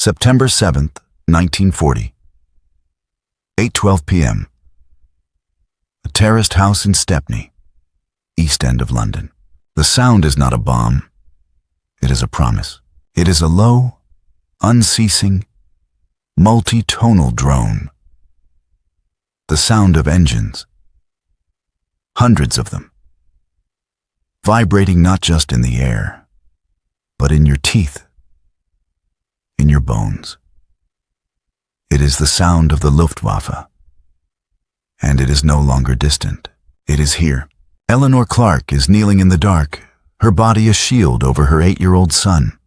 September 7th, 1940. 8:12 p.m. A terraced house in Stepney, East End of London. The sound is not a bomb. It is a promise. It is a low, unceasing, multi-tonal drone. The sound of engines. Hundreds of them. Vibrating not just in the air, but in your teeth, in your bones. It is the sound of the Luftwaffe. And it is no longer distant. It is here. Eleanor Clark is kneeling in the dark, her body a shield over her 8-year-old son,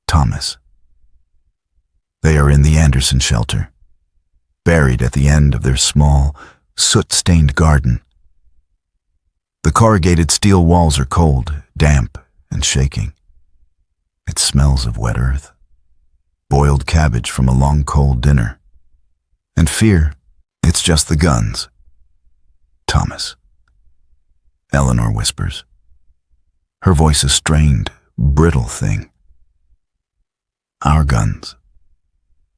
Thomas. They are in the Anderson shelter, buried at the end of their small, soot-stained garden. The corrugated steel walls are cold, damp, and shaking. It smells of wet earth, boiled cabbage from a long cold dinner. And fear, it's just the guns. Thomas. Eleanor whispers. Her voice a strained, brittle thing. Our guns.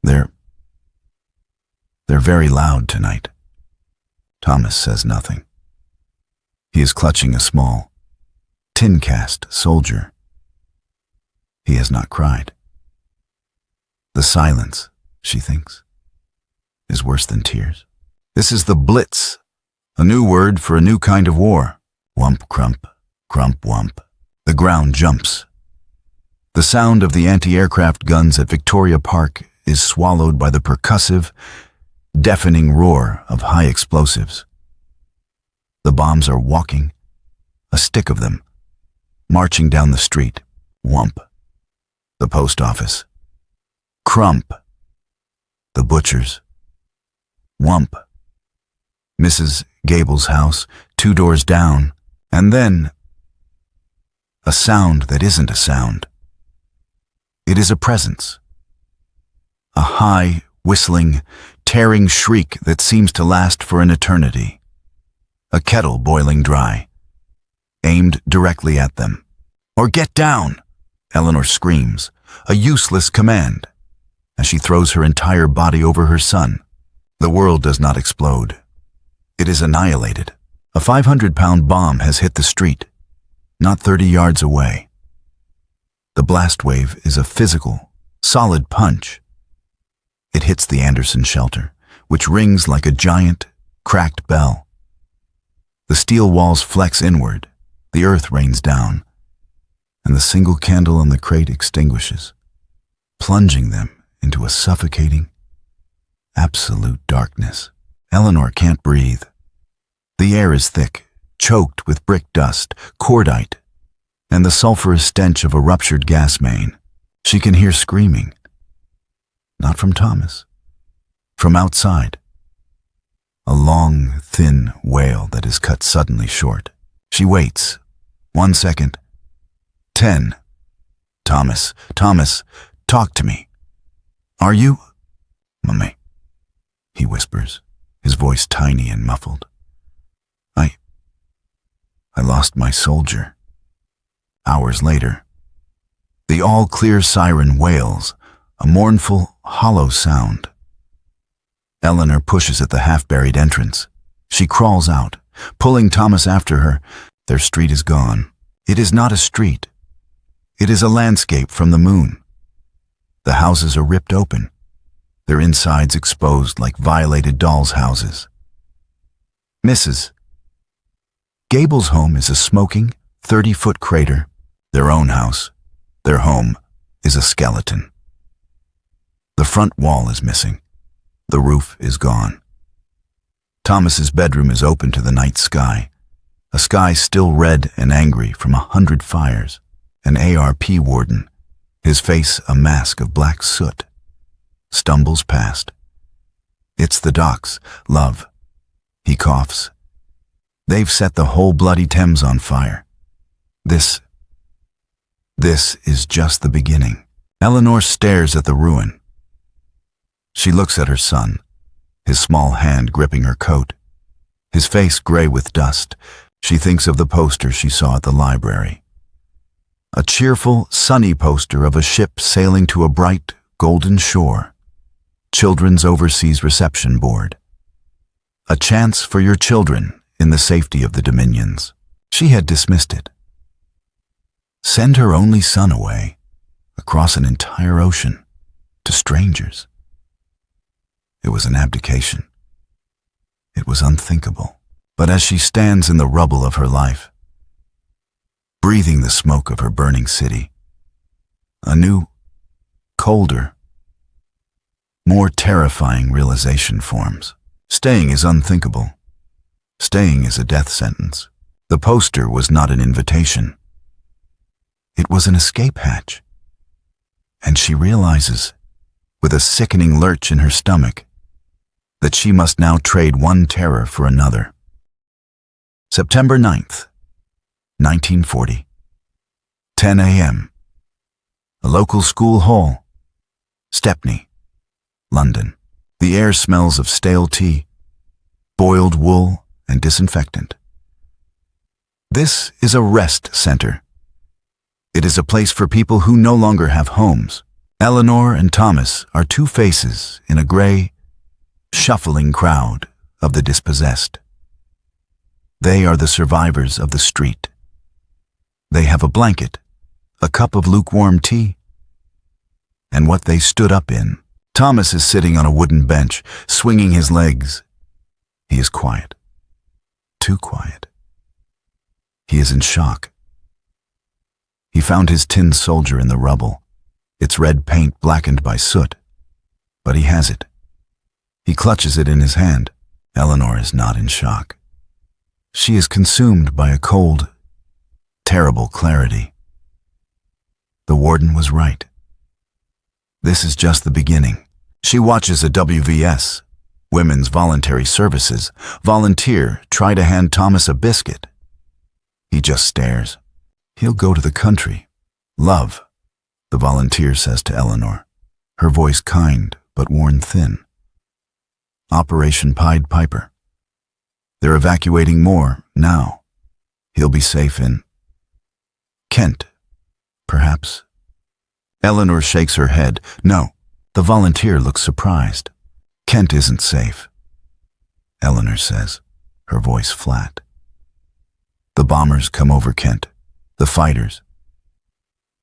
They're very loud tonight. Thomas says nothing. He is clutching a small, tin-cast soldier. He has not cried. The silence, she thinks, is worse than tears. This is the Blitz, a new word for a new kind of war. Whump, crump, crump, whump. The ground jumps. The sound of the anti-aircraft guns at Victoria Park is swallowed by the percussive, deafening roar of high explosives. The bombs are walking, a stick of them, marching down the street. Whump. The post office. Crump. The butchers. Whump. Mrs. Gable's house, 2 doors down, and then a sound that isn't a sound. It is a presence. A high, whistling, tearing shriek that seems to last for an eternity. A kettle boiling dry, aimed directly at them. Or get down, Eleanor screams, a useless command, as she throws her entire body over her son. The world does not explode. It is annihilated. A 500-pound bomb has hit the street, not 30 yards away. The blast wave is a physical, solid punch. It hits the Anderson shelter, which rings like a giant, cracked bell. The steel walls flex inward, the earth rains down, and the single candle on the crate extinguishes, plunging them into a suffocating, absolute darkness. Eleanor can't breathe. The air is thick, choked with brick dust, cordite, and the sulfurous stench of a ruptured gas main. She can hear screaming. Not from Thomas. From outside. A long, thin wail that is cut suddenly short. She waits. 1 second. 10. Thomas, talk to me. Are you? Mummy, he whispers, his voice tiny and muffled. I lost my soldier. Hours later, the all-clear siren wails, a mournful, hollow sound. Eleanor pushes at the half-buried entrance. She crawls out, pulling Thomas after her. Their street is gone. It is not a street. It is a landscape from the moon. The houses are ripped open, their insides exposed like violated dolls' houses. Mrs. Gable's home is a smoking, 30-foot crater. Their own house, their home, is a skeleton. The front wall is missing. The roof is gone. Thomas's bedroom is open to the night sky, a sky still red and angry from 100 fires. An ARP warden, his face a mask of black soot, stumbles past. It's the docks, love. He coughs. They've set the whole bloody Thames on fire. This is just the beginning. Eleanor stares at the ruin. She looks at her son, his small hand gripping her coat, his face gray with dust. She thinks of the poster she saw at the library. A cheerful, sunny poster of a ship sailing to a bright, Golden Shore, Children's Overseas Reception Board. A chance for your children in the safety of the Dominions. She had dismissed it. Send her only son away, across an entire ocean, to strangers. It was an abdication. It was unthinkable. But as she stands in the rubble of her life, breathing the smoke of her burning city, a new, colder, more terrifying realization forms. Staying is unthinkable. Staying is a death sentence. The poster was not an invitation. It was an escape hatch. And she realizes, with a sickening lurch in her stomach, that she must now trade one terror for another. September 9th, 1940. 10 a.m. A local school hall. Stepney, London. The air smells of stale tea, boiled wool, and disinfectant. This is a rest center. It is a place for people who no longer have homes. Eleanor and Thomas are two faces in a gray, shuffling crowd of the dispossessed. They are the survivors of the street. They have a blanket, a cup of lukewarm tea, and what they stood up in. Thomas is sitting on a wooden bench, swinging his legs. He is quiet. Too quiet. He is in shock. He found his tin soldier in the rubble, its red paint blackened by soot, but he has it. He clutches it in his hand. Eleanor is not in shock. She is consumed by a cold, terrible clarity. The warden was right. This is just the beginning. She watches a WVS, Women's Voluntary Services, volunteer try to hand Thomas a biscuit. He just stares. He'll go to the country. Love, the volunteer says to Eleanor, her voice kind but worn thin. Operation Pied Piper. They're evacuating more now. He'll be safe in Kent, perhaps. Eleanor shakes her head. No, the volunteer looks surprised. Kent isn't safe, Eleanor says, her voice flat. The bombers come over Kent, the fighters.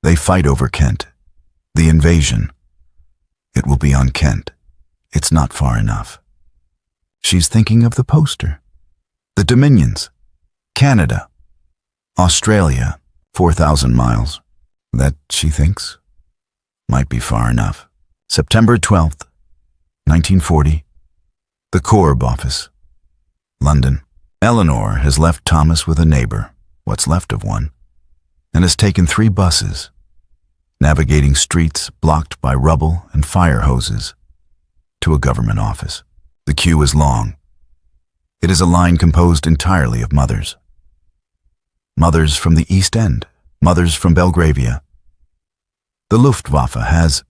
They fight over Kent, the invasion. It will be on Kent. It's not far enough. She's thinking of the poster. The Dominions, Canada, Australia, 4,000 miles. That, she thinks, might be far enough. September 12th, 1940. The Corps office, London. Eleanor has left Thomas with a neighbor, what's left of one, and has taken 3 buses, navigating streets blocked by rubble and fire hoses, to a government office. The queue is long. It is a line composed entirely of mothers. Mothers from the East End, mothers from Belgravia. The Luftwaffe has,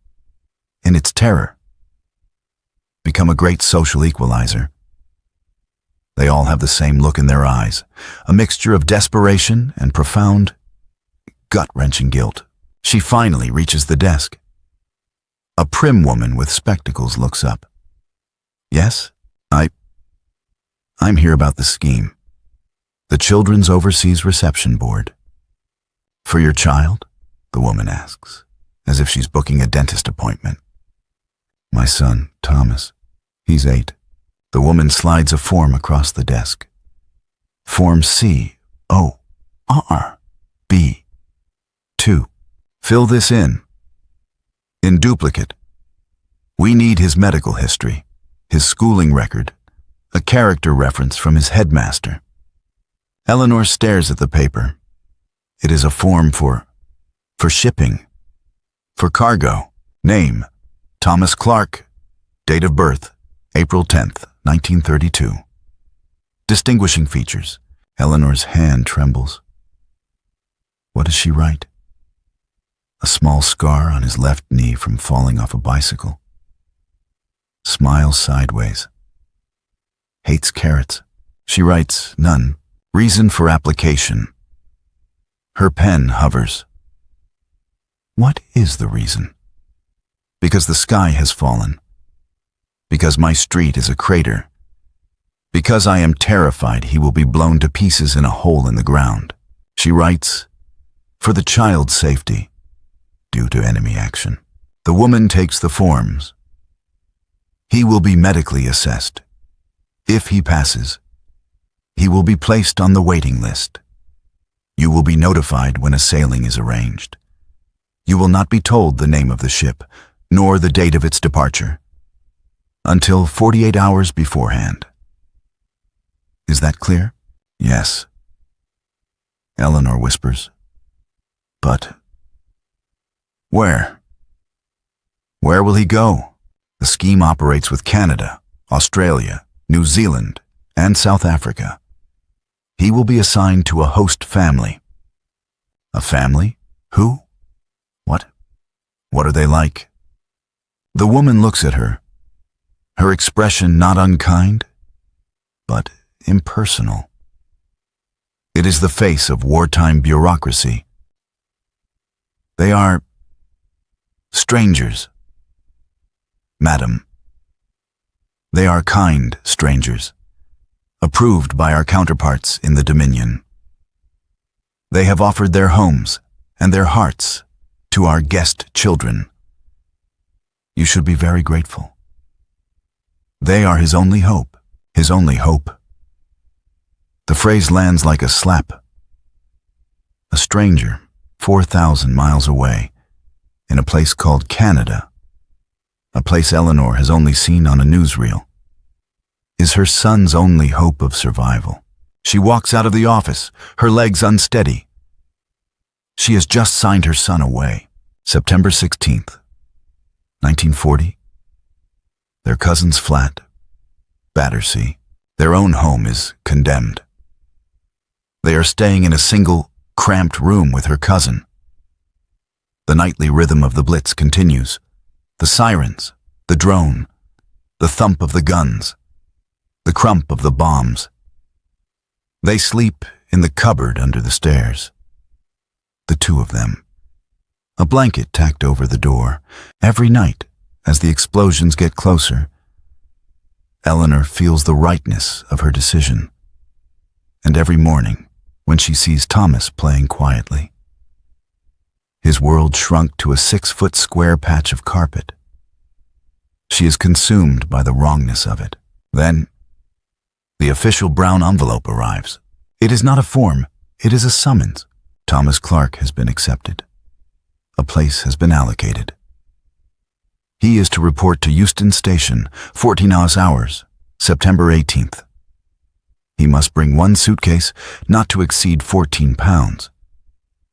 in its terror, become a great social equalizer. They all have the same look in their eyes, a mixture of desperation and profound, gut-wrenching guilt. She finally reaches the desk. A prim woman with spectacles looks up. Yes, I'm here about the scheme. The Children's Overseas Reception Board. For your child? The woman asks, as if she's booking a dentist appointment. My son, Thomas. He's 8. The woman slides a form across the desk. Form C-O-R-B-2. Fill this in duplicate. We need his medical history, his schooling record, a character reference from his headmaster. Eleanor stares at the paper. It is a form for shipping, for cargo. Name, Thomas Clark. Date of birth, April 10th, 1932. Distinguishing features. Eleanor's hand trembles. What does she write? A small scar on his left knee from falling off a bicycle. Smiles sideways. Hates carrots. She writes none. Reason for application. Her pen hovers. What is the reason? because the sky has fallen, because my street is a crater, because I am terrified he will be blown to pieces in a hole in the ground. She writes, for the child's safety, due to enemy action. The woman takes the forms. He will be medically assessed. If he passes, he will be placed on the waiting list. You will be notified when a sailing is arranged. You will not be told the name of the ship, nor the date of its departure, until 48 hours beforehand. Is that clear? Yes. Eleanor whispers. But where? Where will he go? The scheme operates with Canada, Australia, New Zealand, and South Africa. He will be assigned to a host family. A family? Who? What? What are they like? The woman looks at her, her expression not unkind, but impersonal. It is the face of wartime bureaucracy. They are strangers, madam. They are kind strangers, approved by our counterparts in the Dominion. They have offered their homes and their hearts to our guest children. You should be very grateful. They are his only hope, his only hope. The phrase lands like a slap. A stranger, 4,000 miles away, in a place called Canada, a place Eleanor has only seen on a newsreel, is her son's only hope of survival. She walks out of the office, her legs unsteady. She has just signed her son away. September 16th, 1940. Their cousin's flat, Battersea. Their own home is condemned. They are staying in a single, cramped room with her cousin. The nightly rhythm of the Blitz continues. The sirens, the drone, the thump of the guns, the crump of the bombs. They sleep in the cupboard under the stairs. The two of them. A blanket tacked over the door. Every night, as the explosions get closer, Eleanor feels the rightness of her decision. And every morning, when she sees Thomas playing quietly, his world shrunk to a 6-foot square patch of carpet, she is consumed by the wrongness of it. Then, the official brown envelope arrives. It is not a form, it is a summons. Thomas Clark has been accepted. A place has been allocated. He is to report to Euston Station, 14 hours, September 18th. He must bring one suitcase, not to exceed 14 pounds.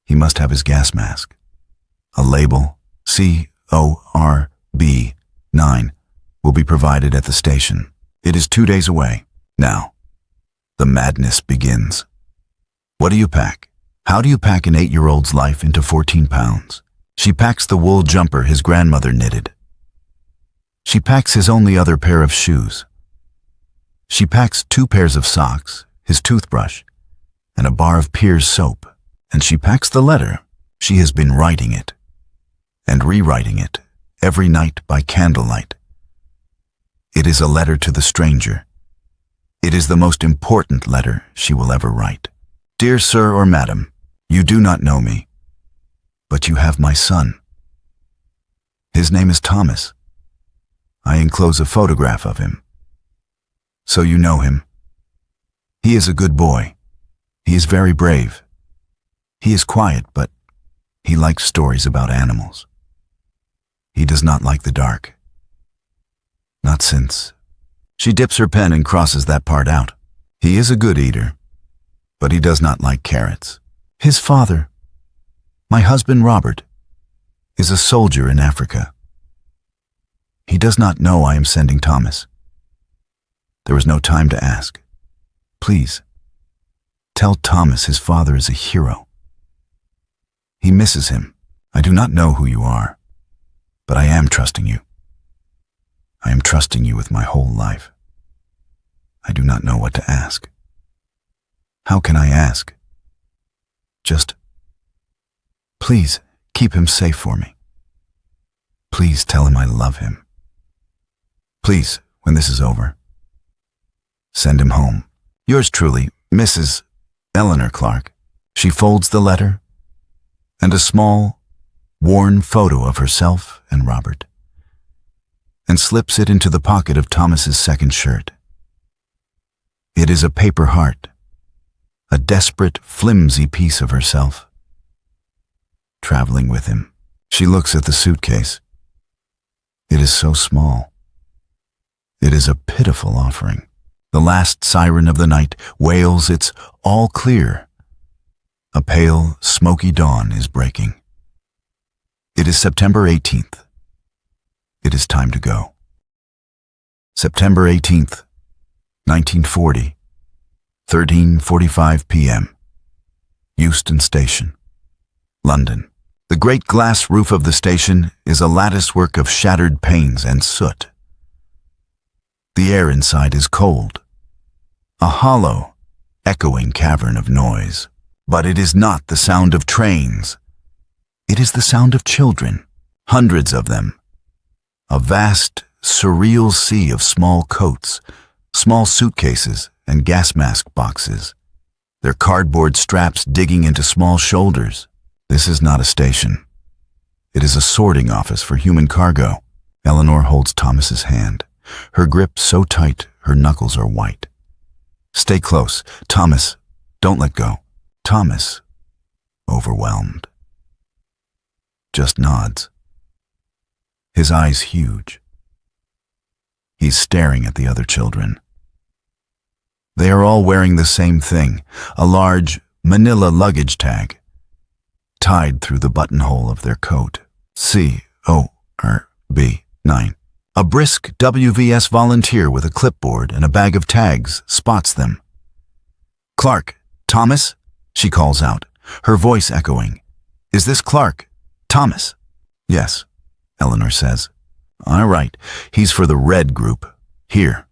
He must have his gas mask. A label, CORB 9, will be provided at the station. It is 2 days away. Now, the madness begins. What do you pack? How do you pack an 8-year-old's life into 14 pounds? She packs the wool jumper his grandmother knitted. She packs his only other pair of shoes. She packs 2 pairs of socks, his toothbrush, and a bar of Pierre's soap. And she packs the letter. She has been writing it and rewriting it every night by candlelight. It is a letter to the stranger. It is the most important letter she will ever write. Dear Sir or Madam, you do not know me, but you have my son. His name is Thomas. I enclose a photograph of him. So you know him. He is a good boy. He is very brave. He is quiet, but he likes stories about animals. He does not like the dark. Not since. She dips her pen and crosses that part out. He is a good eater, but he does not like carrots. His father, my husband Robert, is a soldier in Africa. He does not know I am sending Thomas. There is no time to ask. Please, tell Thomas his father is a hero. He misses him. I do not know who you are, but I am trusting you. I am trusting you with my whole life. I do not know what to ask. How can I ask? Just, please keep him safe for me. Please tell him I love him. Please, when this is over, send him home. Yours truly, Mrs. Eleanor Clark. She folds the letter and a small, worn photo of herself and Robert, and slips it into the pocket of Thomas's second shirt. It is a paper heart, a desperate, flimsy piece of herself. Traveling with him, she looks at the suitcase. It is so small. It is a pitiful offering. The last siren of the night wails its all clear. A pale, smoky dawn is breaking. It is September 18th. It is time to go. September 18th, 1940, 13:45 p.m. Euston Station, London. The great glass roof of the station is a latticework of shattered panes and soot. The air inside is cold, a hollow, echoing cavern of noise. But it is not the sound of trains. It is the sound of children, hundreds of them. A vast, surreal sea of small coats, small suitcases, and gas mask boxes, their cardboard straps digging into small shoulders. This is not a station. It is a sorting office for human cargo. Eleanor holds Thomas's hand, her grip so tight her knuckles are white. Stay close. Thomas, don't let go. Thomas, overwhelmed, just nods. His eyes huge. He's staring at the other children. They are all wearing the same thing, a large manila luggage tag, tied through the buttonhole of their coat. C-O-R-B-9. A brisk WVS volunteer with a clipboard and a bag of tags spots them. Clark, Thomas? She calls out, her voice echoing. Is this Clark? Thomas? Yes, Eleanor says. All right, he's for the red group. Here.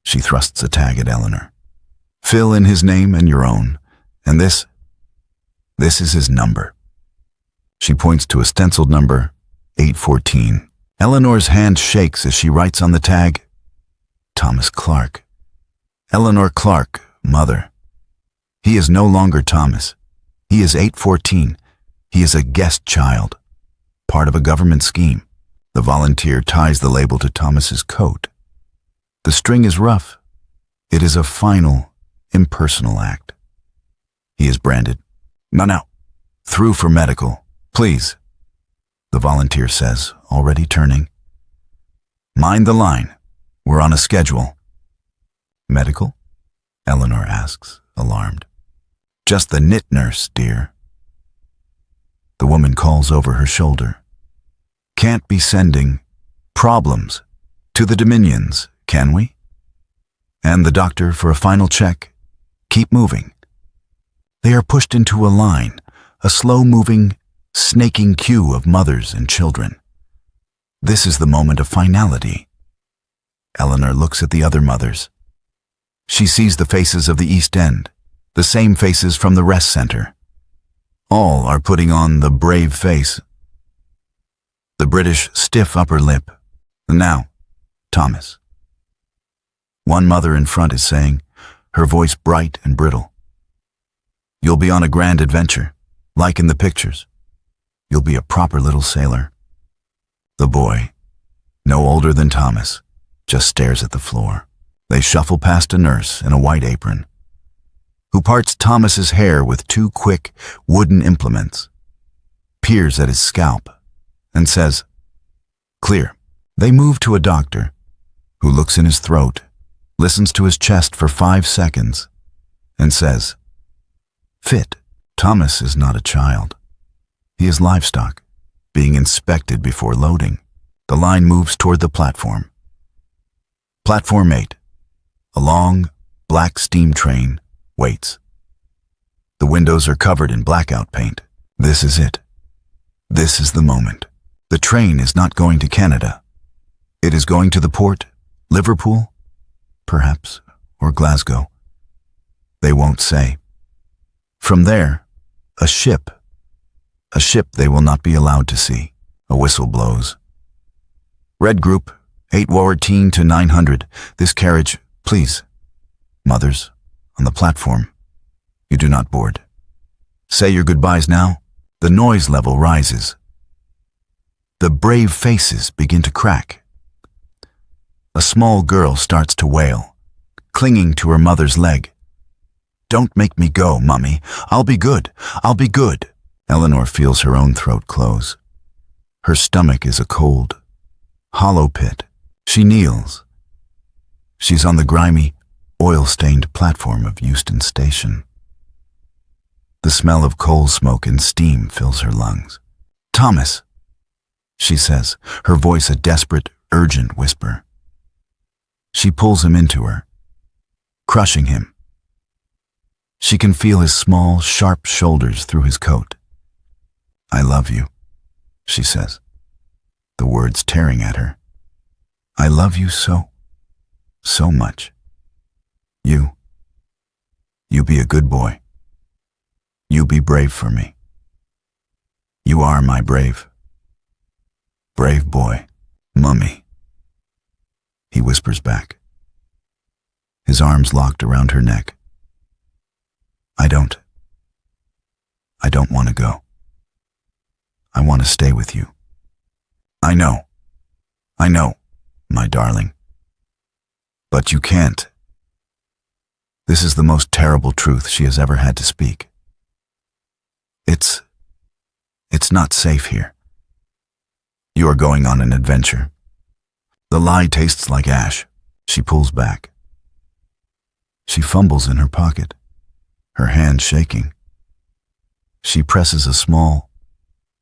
She thrusts a tag at Eleanor. Fill in his name and your own. And this is his number. She points to a stenciled number, 814. Eleanor's hand shakes as she writes on the tag, Thomas Clark. Eleanor Clark, mother. He is no longer Thomas. He is 814. He is a guest child, part of a government scheme. The volunteer ties the label to Thomas's coat. The string is rough. It is a final, impersonal act. He is branded. No. Through for medical, please, the volunteer says, already turning. Mind the line. We're on a schedule. Medical? Eleanor asks, alarmed. Just the knit nurse, dear. The woman calls over her shoulder. Can't be sending problems to the Dominions, can we? And the doctor for a final check. Keep moving. They are pushed into a line, a slow-moving, snaking queue of mothers and children. This is the moment of finality. Eleanor looks at the other mothers. She sees the faces of the East End, the same faces from the rest center. All are putting on the brave face, the British stiff upper lip. Now, Thomas. One mother in front is saying, her voice bright and brittle. You'll be on a grand adventure, like in the pictures. You'll be a proper little sailor. The boy, no older than Thomas, just stares at the floor. They shuffle past a nurse in a white apron, who parts Thomas's hair with two quick wooden implements, peers at his scalp, and says, Clear. They move to a doctor, who looks in his throat, listens to his chest for 5 seconds, and says, Fit. Thomas is not a child. He is livestock, being inspected before loading. The line moves toward the platform. Platform 8. A long, black steam train waits. The windows are covered in blackout paint. This is it. This is the moment. The train is not going to Canada. It is going to the port, Liverpool, perhaps, or Glasgow. They won't say. From there, a ship they will not be allowed to see. A whistle blows. Red Group, 814 to 900. This carriage, please. Mothers, on the platform. You do not board. Say your goodbyes now. The noise level rises. The brave faces begin to crack. A small girl starts to wail, clinging to her mother's leg. Don't make me go, Mummy. I'll be good. I'll be good. Eleanor feels her own throat close. Her stomach is a cold, hollow pit. She kneels. She's on the grimy, oil-stained platform of Euston Station. The smell of coal smoke and steam fills her lungs. Thomas, she says, her voice a desperate, urgent whisper. She pulls him into her, crushing him. She can feel his small, sharp shoulders through his coat. I love you, she says, the words tearing at her. I love you so much. You be a good boy. You be brave for me. You are my brave boy, Mummy. He whispers back, his arms locked around her neck. I don't want to go. I want to stay with you. I know, my darling. But you can't. This is the most terrible truth she has ever had to speak. It's not safe here. You are going on an adventure. The lie tastes like ash. She pulls back. She fumbles in her pocket, her hand shaking. She presses a small,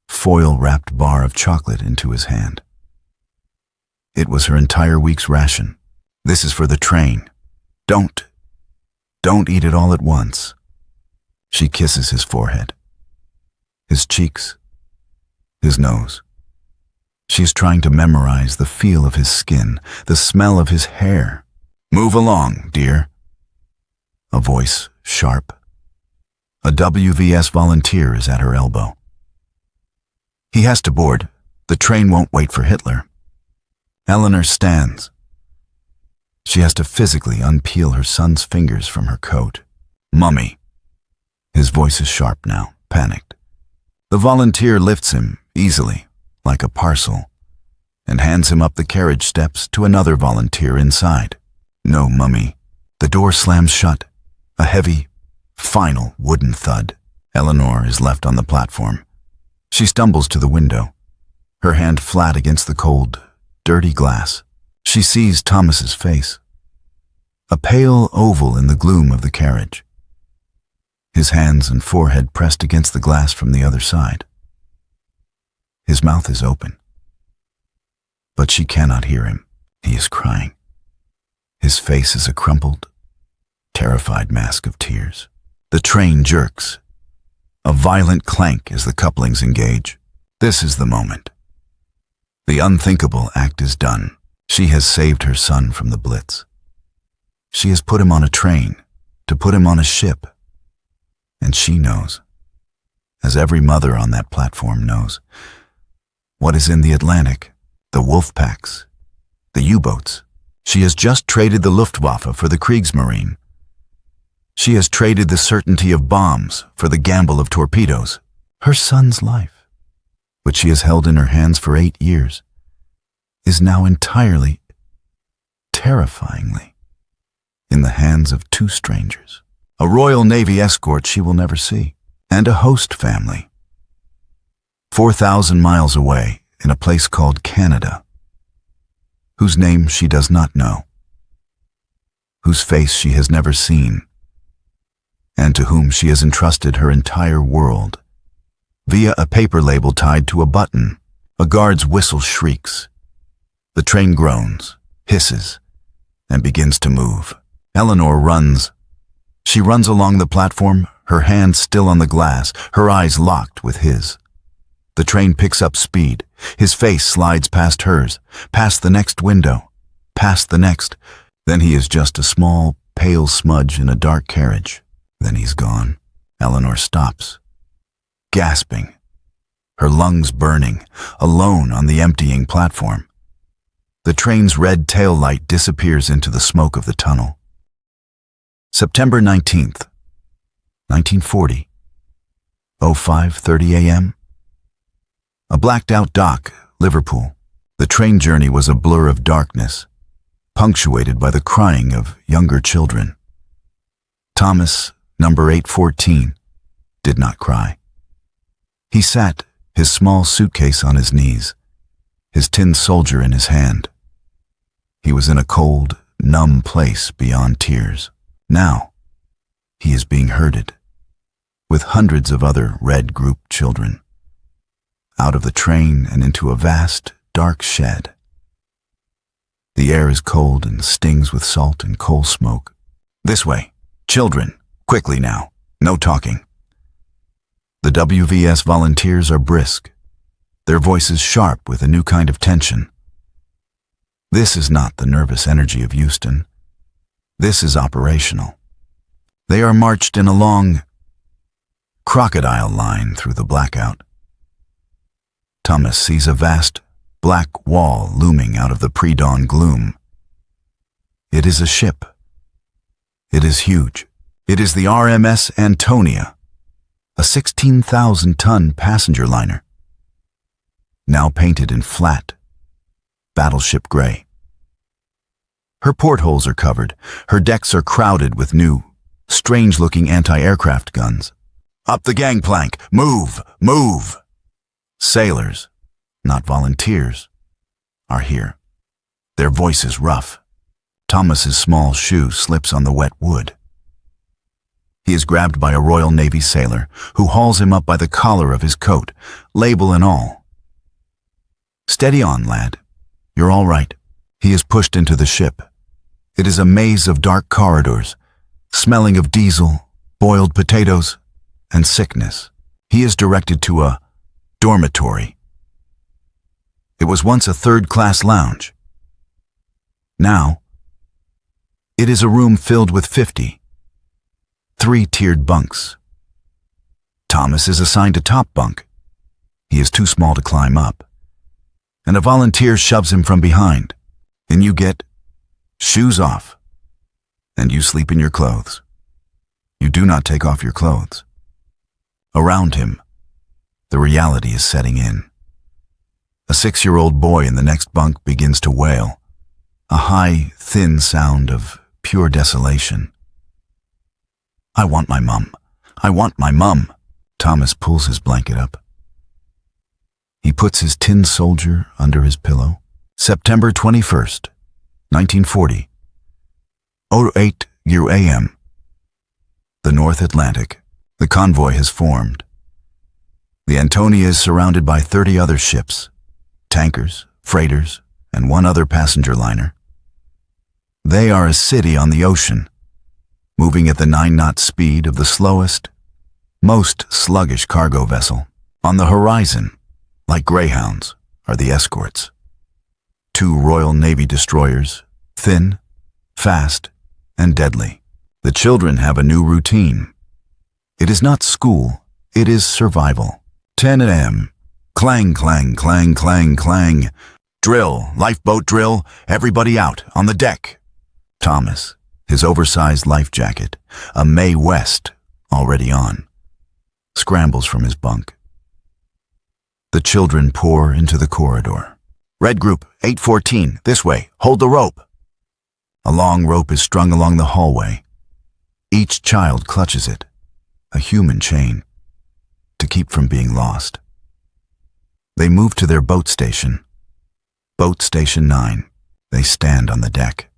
foil-wrapped bar of chocolate into his hand. It was her entire week's ration. This is for the train. Don't eat it all at once. She kisses his forehead, his cheeks, his nose. She's trying to memorize the feel of his skin, the smell of his hair. Move along, dear. A voice, sharp. A WVS volunteer is at her elbow. He has to board. The train won't wait for Hitler. Eleanor stands. She has to physically unpeel her son's fingers from her coat. Mummy. His voice is sharp now, panicked. The volunteer lifts him, easily, like a parcel, and hands him up the carriage steps to another volunteer inside. No, Mummy. The door slams shut. A heavy, final wooden thud. Eleanor is left on the platform. She stumbles to the window, her hand flat against the cold, dirty glass. She sees Thomas's face, a pale oval in the gloom of the carriage, his hands and forehead pressed against the glass from the other side. His mouth is open, but she cannot hear him. He is crying. His face is a crumpled, terrified mask of tears. The train jerks. A violent clank as the couplings engage. This is the moment. The unthinkable act is done. She has saved her son from the Blitz. She has put him on a train, to put him on a ship. And she knows, as every mother on that platform knows, what is in the Atlantic, the wolf packs, the U-boats. She has just traded the Luftwaffe for the Kriegsmarine. She has traded the certainty of bombs for the gamble of torpedoes. Her son's life, which she has held in her hands for 8 years, is now entirely, terrifyingly, in the hands of 2 strangers. A Royal Navy escort she will never see, and a host family. 4,000 miles away, in a place called Canada, whose name she does not know, whose face she has never seen, and to whom she has entrusted her entire world. Via a paper label tied to a button, a guard's whistle shrieks. The train groans, hisses, and begins to move. Eleanor runs. She runs along the platform, her hand still on the glass, her eyes locked with his. The train picks up speed. His face slides past hers, past the next window, past the next. Then he is just a small, pale smudge in a dark carriage. Then he's gone. Eleanor stops, gasping. her lungs burning, alone on the emptying platform. The train's red tail light disappears into the smoke of the tunnel. September 19th, 1940, 05:30 a.m. A blacked-out dock, Liverpool. The train journey was a blur of darkness, punctuated by the crying of younger children. Thomas, number 814, did not cry. He sat, his small suitcase on his knees, his tin soldier in his hand. He was in a cold, numb place beyond tears. Now, he is being herded, with hundreds of other red group children, out of the train and into a vast, dark shed. The air is cold and stings with salt and coal smoke. This way, children, quickly now, no talking. The WVS volunteers are brisk, their voices sharp with a new kind of tension. This is not the nervous energy of Euston. This is operational. They are marched in a long, crocodile line through the blackout. Thomas sees a vast, black wall looming out of the pre-dawn gloom. It is a ship. It is huge. It is the RMS Antonia, a 16,000-ton passenger liner, now painted in flat, battleship gray. Her portholes are covered, her decks are crowded with new, strange-looking anti-aircraft guns. Up the gangplank! Move! Move! Sailors, not volunteers, are here. Their voices rough. Thomas's small shoe slips on the wet wood. He is grabbed by a Royal Navy sailor, who hauls him up by the collar of his coat, label and all. Steady on, lad. You're all right. He is pushed into the ship. It is a maze of dark corridors, smelling of diesel, boiled potatoes, and sickness. He is directed to a dormitory. It was once a third-class lounge. Now, it is a room filled with 50, three-tiered bunks. Thomas is assigned a top bunk. He is too small to climb up, and a volunteer shoves him from behind, and you get shoes off, and you sleep in your clothes. You do not take off your clothes. Around him, the reality is setting in. A 6-year-old boy in the next bunk begins to wail, a high, thin sound of pure desolation. I want my mum. I want my mum. Thomas pulls his blanket up. He puts his tin soldier under his pillow. September 21st, 1940, 08 a.m. The North Atlantic. The convoy has formed. The Antonia is surrounded by 30 other ships, tankers, freighters, and one other passenger liner. They are a city on the ocean, moving at the 9-knot speed of the slowest, most sluggish cargo vessel. On the horizon, like greyhounds, are the escorts. 2 Royal Navy destroyers, thin, fast, and deadly. The children have a new routine. It is not school, it is survival. 10 a.m. Clang, clang, clang, clang, clang. Drill, lifeboat drill, everybody out, on the deck. Thomas, his oversized life jacket, a Mae West, already on, scrambles from his bunk. The children pour into the corridor. Red Group, 814, this way, hold the rope. A long rope is strung along the hallway. Each child clutches it, a human chain, to keep from being lost. They move to their boat station. Boat Station 9. They stand on the deck.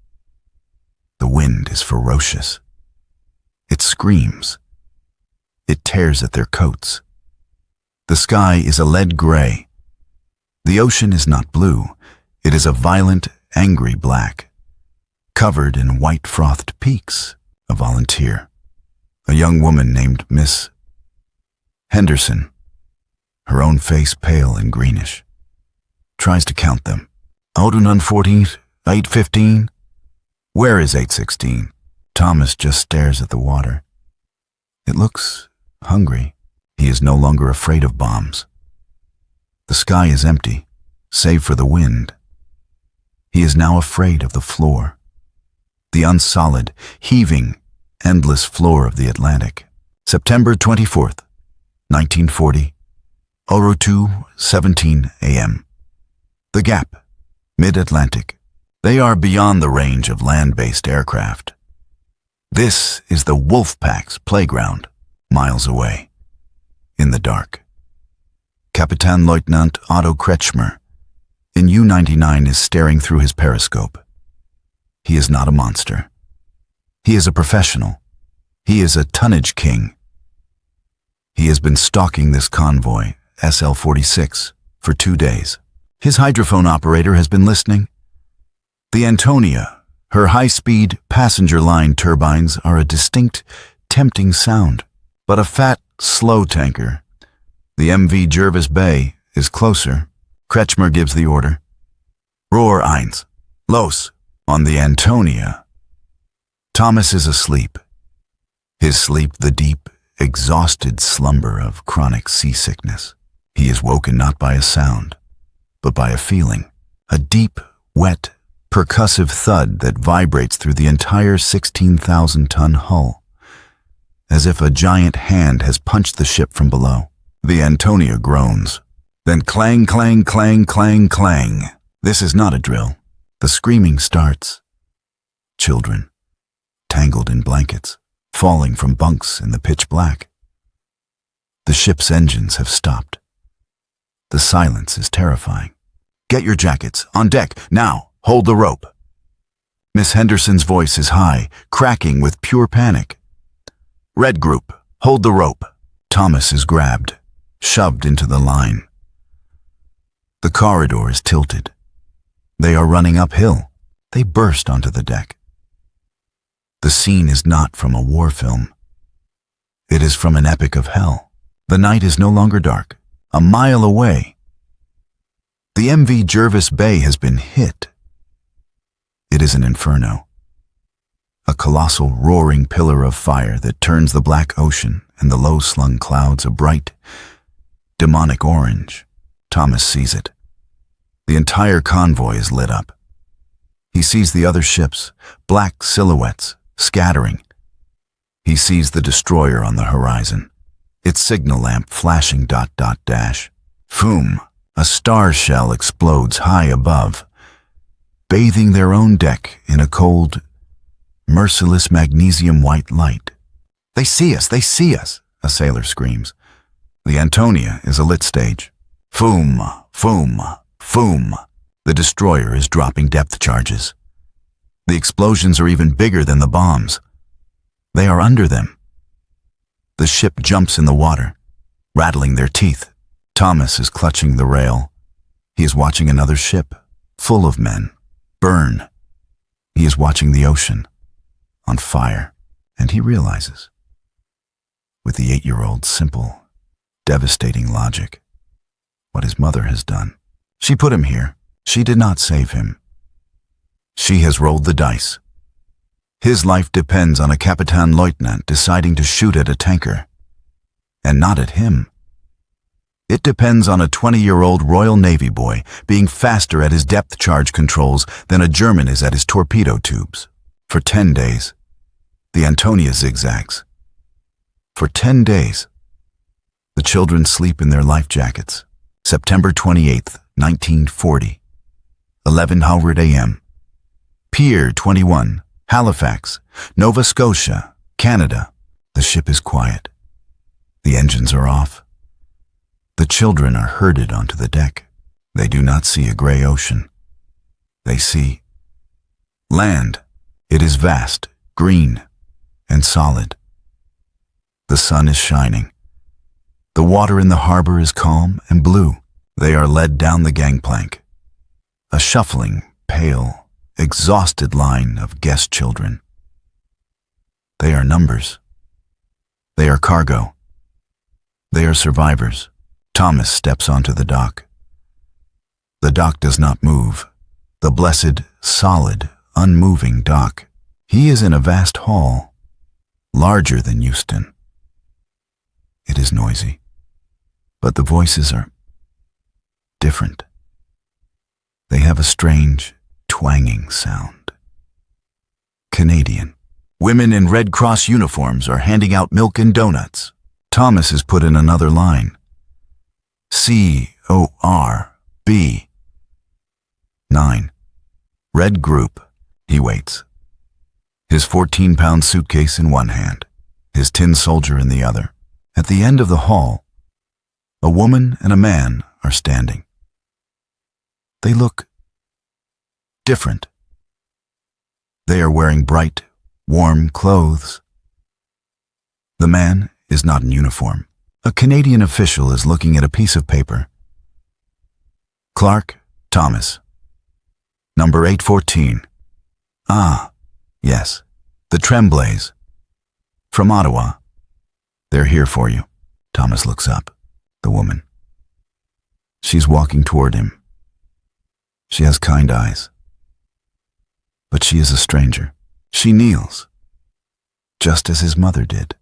The wind is ferocious. It screams. It tears at their coats. The sky is a lead gray. The ocean is not blue. It is a violent, angry black, covered in white-frothed peaks. A volunteer, a young woman named Miss Henderson, her own face pale and greenish, tries to count them. 814, 815. Where is 816? Thomas just stares at the water. It looks hungry. He is no longer afraid of bombs. The sky is empty, save for the wind. He is now afraid of the floor, the unsolid, heaving, endless floor of the Atlantic. September 24th, 1940, 02:17 a.m. The Gap, mid-Atlantic. They are beyond the range of land-based aircraft. This is the Wolfpack's playground, miles away, in the dark. Kapitänleutnant Otto Kretschmer in U-99 is staring through his periscope. He is not a monster. He is a professional. He is a tonnage king. He has been stalking this convoy, SL-46, for 2 days. His hydrophone operator has been listening. The Antonia, her high-speed passenger line turbines are a distinct, tempting sound. But a fat, slow tanker, the MV Jervis Bay, is closer. Kretschmer gives the order. Rohr 1, los, on the Antonia. Thomas is asleep. His sleep the deep, exhausted slumber of chronic seasickness. He is woken not by a sound, but by a feeling, a deep, wet, percussive thud that vibrates through the entire 16,000-ton hull, as if a giant hand has punched the ship from below. The Antonia groans. Then clang, clang, clang, clang, clang. This is not a drill. The screaming starts. Children, tangled in blankets, falling from bunks in the pitch black. The ship's engines have stopped. The silence is terrifying. Get your jackets, on deck, now, hold the rope. Miss Henderson's voice is high, cracking with pure panic. Red Group, hold the rope. Thomas is grabbed, shoved into the line. The corridor is tilted. They are running uphill. They burst onto the deck. The scene is not from a war film. It is from an epic of hell. The night is no longer dark. A mile away, the MV Jervis Bay has been hit. It is an inferno. A colossal roaring pillar of fire that turns the black ocean and the low-slung clouds a bright, demonic orange. Thomas sees it. The entire convoy is lit up. He sees the other ships, black silhouettes, scattering. He sees the destroyer on the horizon, its signal lamp flashing ... Foom, a star shell explodes high above, bathing their own deck in a cold, merciless magnesium-white light. They see us, a sailor screams. The Antonia is a lit stage. Foom, foom, foom. The destroyer is dropping depth charges. The explosions are even bigger than the bombs. They are under them. The ship jumps in the water, rattling their teeth. Thomas is clutching the rail. He is watching another ship, full of men, burn. He is watching the ocean, on fire, and he realizes, with the 8-year-old's simple, devastating logic, what his mother has done. She put him here. She did not save him. She has rolled the dice. His life depends on a Kapitänleutnant deciding to shoot at a tanker, and not at him. It depends on a 20-year-old Royal Navy boy being faster at his depth charge controls than a German is at his torpedo tubes. For 10 days, the Antonia zigzags. For 10 days, the children sleep in their life jackets. September 28th, 1940, 11:00 a.m. Pier 21, Halifax, Nova Scotia, Canada. The ship is quiet. The engines are off. The children are herded onto the deck. They do not see a gray ocean. They see land. It is vast, green, and solid. The sun is shining. The water in the harbor is calm and blue. They are led down the gangplank. A shuffling, pale, exhausted line of guest children. They are numbers. They are cargo. They are survivors. Thomas steps onto the dock. The dock does not move. The blessed, solid, unmoving dock. He is in a vast hall, larger than Euston. It is noisy, but the voices are different. They have a strange, twanging sound. Canadian. Women in Red Cross uniforms are handing out milk and donuts. Thomas is put in another line. CORB. 9. Red group. He waits. His 14-pound suitcase in one hand, his tin soldier in the other. At the end of the hall, a woman and a man are standing. They look different. They are wearing bright, warm clothes. The man is not in uniform. A Canadian official is looking at a piece of paper. Clark, Thomas. Number 814. Ah, yes, the Tremblays. From Ottawa. They're here for you. Thomas looks up. The woman. She's walking toward him. She has kind eyes. But she is a stranger. She kneels, just as his mother did.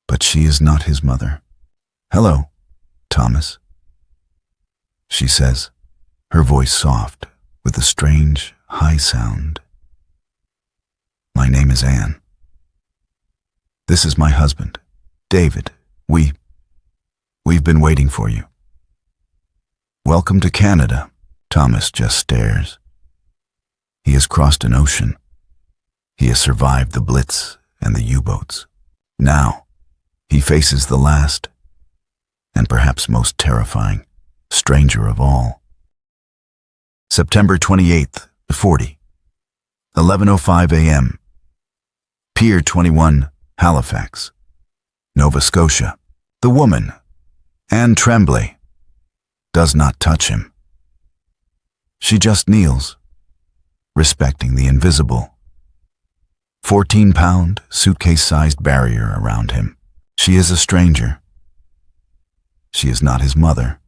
But she is not his mother. Hello, Thomas, she says, her voice soft with a strange, high sound. My name is Anne. This is my husband, David. We've been waiting for you. Welcome to Canada. Thomas just stares. He has crossed an ocean. He has survived the Blitz and the U-boats. Now, he faces the last, and perhaps most terrifying, stranger of all. September 28th, 40. 11:05 a.m. Pier 21, Halifax, Nova Scotia. The woman, Anne Tremblay, does not touch him. She just kneels, respecting the invisible. 14-pound, suitcase-sized barrier around him. She is a stranger. She is not his mother.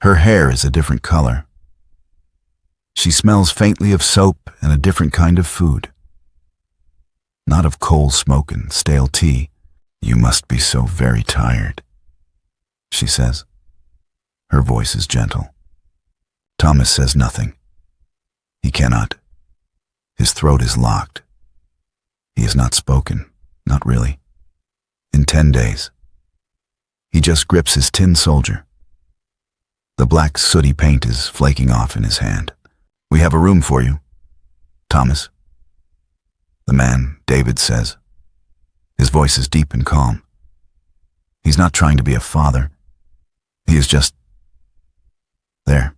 Her hair is a different color. She smells faintly of soap and a different kind of food. Not of coal smoke and stale tea. You must be so very tired, she says. Her voice is gentle. Thomas says nothing. He cannot. His throat is locked. He has not spoken, not really. In 10 days. He just grips his tin soldier. The black sooty paint is flaking off in his hand. We have a room for you, Thomas. The man, David, says. His voice is deep and calm. He's not trying to be a father. He is just there.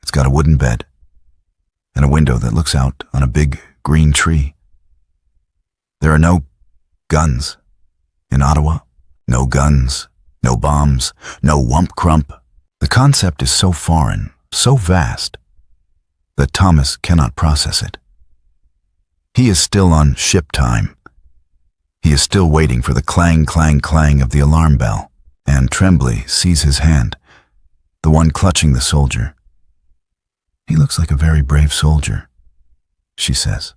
It's got a wooden bed and a window that looks out on a big green tree. There are no guns in Ottawa. No guns, no bombs, no wump crump. The concept is so foreign, so vast, that Thomas cannot process it. He is still on ship time. He is still waiting for the clang, clang, clang of the alarm bell, and Tremblay sees his hand, the one clutching the soldier. He looks like a very brave soldier, she says.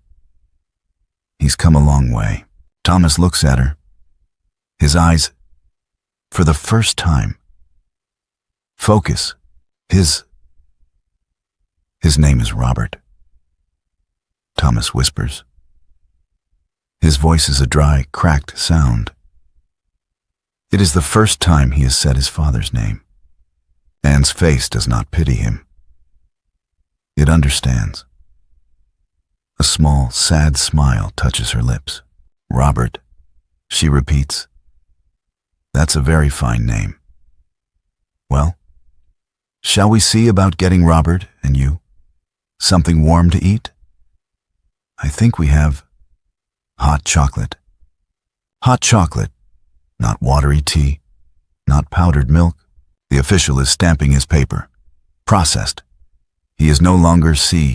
He's come a long way. Thomas looks at her. His eyes, for the first time, focus. His name is Robert. Thomas whispers. His voice is a dry, cracked sound. It is the first time he has said his father's name. Anne's face does not pity him. It understands. A small, sad smile touches her lips. Robert, she repeats. That's a very fine name. Well, shall we see about getting Robert and you something warm to eat? I think we have hot chocolate. Hot chocolate, not watery tea, not powdered milk. The official is stamping his paper. Processed. He is no longer COORB.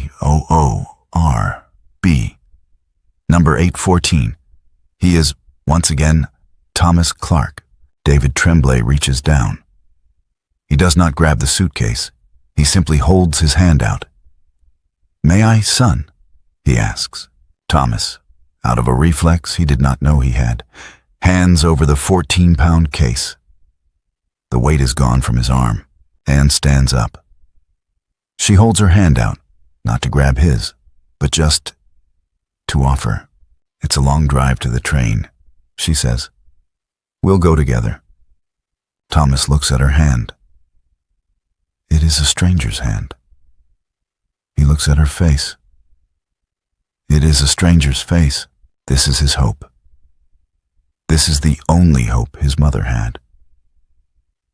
Number 814. He is, once again, Thomas Clark. David Tremblay reaches down. He does not grab the suitcase. He simply holds his hand out. May I, son? He asks. Thomas, out of a reflex he did not know he had, hands over the 14-pound case. The weight is gone from his arm. Anne stands up. She holds her hand out, not to grab his, but just to offer. It's a long drive to the train, she says. We'll go together. Thomas looks at her hand. It is a stranger's hand. He looks at her face. It is a stranger's face. This is his hope. This is the only hope his mother had.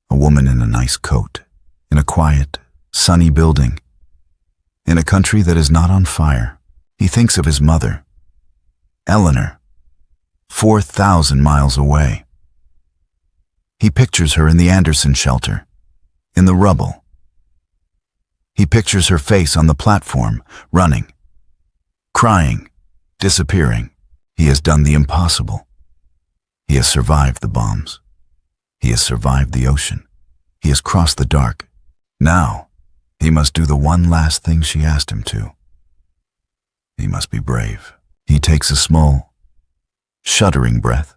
A woman in a nice coat, in a quiet, sunny building, in a country that is not on fire. He thinks of his mother, Eleanor, 4,000 miles away. He pictures her in the Anderson shelter, in the rubble. He pictures her face on the platform, running, crying, disappearing. He has done the impossible. He has survived the bombs. He has survived the ocean. He has crossed the dark. Now, he must do the one last thing she asked him to. He must be brave. He takes a small, shuddering breath.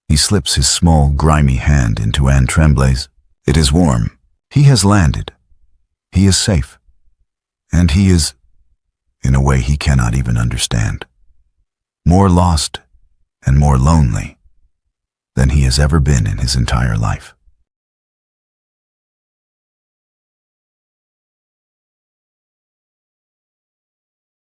He slips his small, grimy hand into Anne Tremblay's. It is warm. He has landed. He is safe. And he is, in a way he cannot even understand, more lost and more lonely than he has ever been in his entire life.